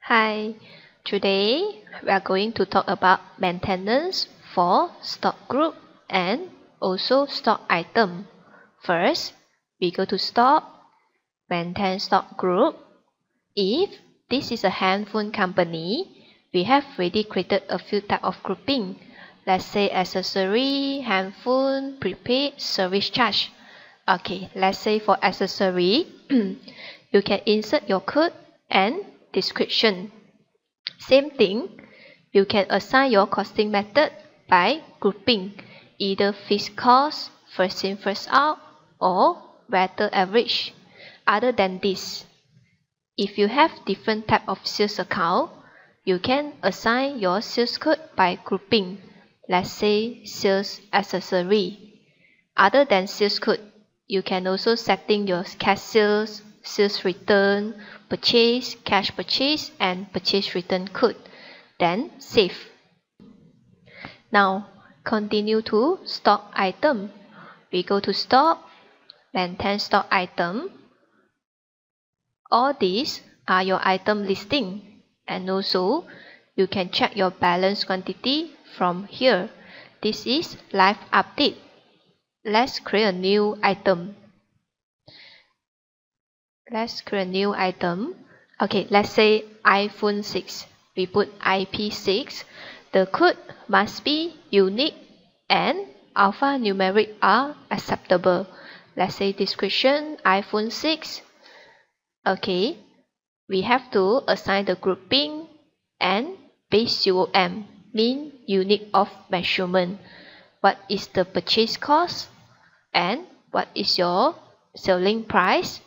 Hi, today we are going to talk about maintenance for stock group and also stock item. First, we go to stock, maintain stock group. If this is a handphone company, we have already created a few types of grouping. Let's say accessory, handphone, prepaid, service charge. Okay, let's say for accessory, you can insert your code and description. Same thing, you can assign your costing method by grouping, either fixed cost, first in first out, or weighted average. Other than this, if you have different type of sales account, you can assign your sales code by grouping. Let's say sales accessory. Other than sales code, you can also setting your cash sales, sales return, purchase, cash purchase, and purchase return code. Then save. Now continue to stock item. We go to stock, maintain stock item. All these are your item listing, and also you can check your balance quantity from here. This is live update. Let's create a new item. Okay, let's say iPhone 6. We put IP6. The code must be unique and alphanumeric are acceptable. Let's say description iPhone 6. Okay, we have to assign the grouping and base UOM, mean unit of measurement. What is the purchase cost and what is your selling price?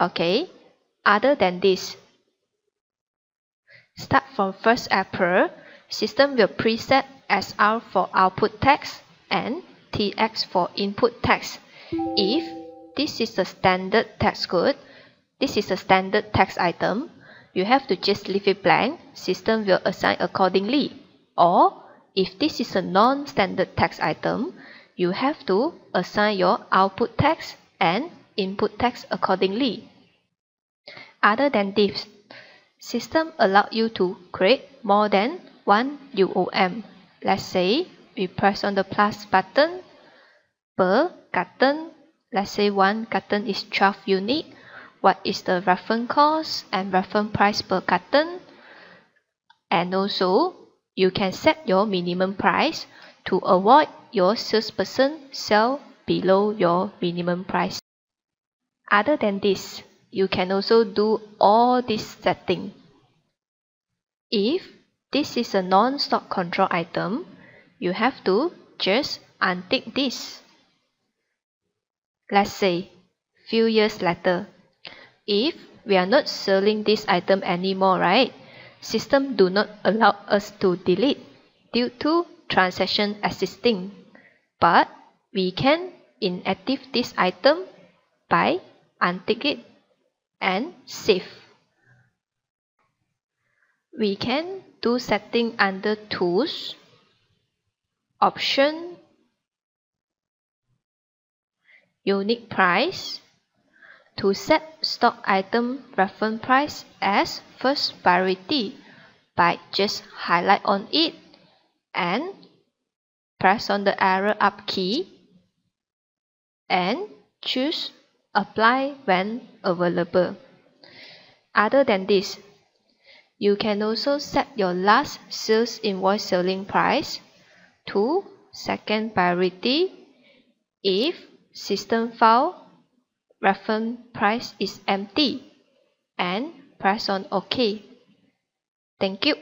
Okay, other than this, start from 1st April, system will preset SR for output text and TX for input text. If this is a standard text code, this is a standard text item, you have to just leave it blank, system will assign accordingly. Or if this is a non-standard text item, you have to assign your output text and input text accordingly. Other than this, system allow you to create more than one UOM. Let's say we press on the plus button per carton. Let's say one carton is 12 unit. What is the reference cost and reference price per carton? And also, you can set your minimum price to avoid your salesperson sell below your minimum price. Other than this, you can also do all this setting. If this is a non-stock control item, you have to just untick this. Let's say few years later, if we are not selling this item anymore, right? System do not allow us to delete due to transaction existing. But we can inactive this item by untick it and save. We can do setting under tools, option, unique price, to set stock item reference price as first priority by just highlight on it and press on the arrow up key and choose apply when available. Other than this, you can also set your last sales invoice selling price to second priority if system file reference price is empty and press on OK. Thank you.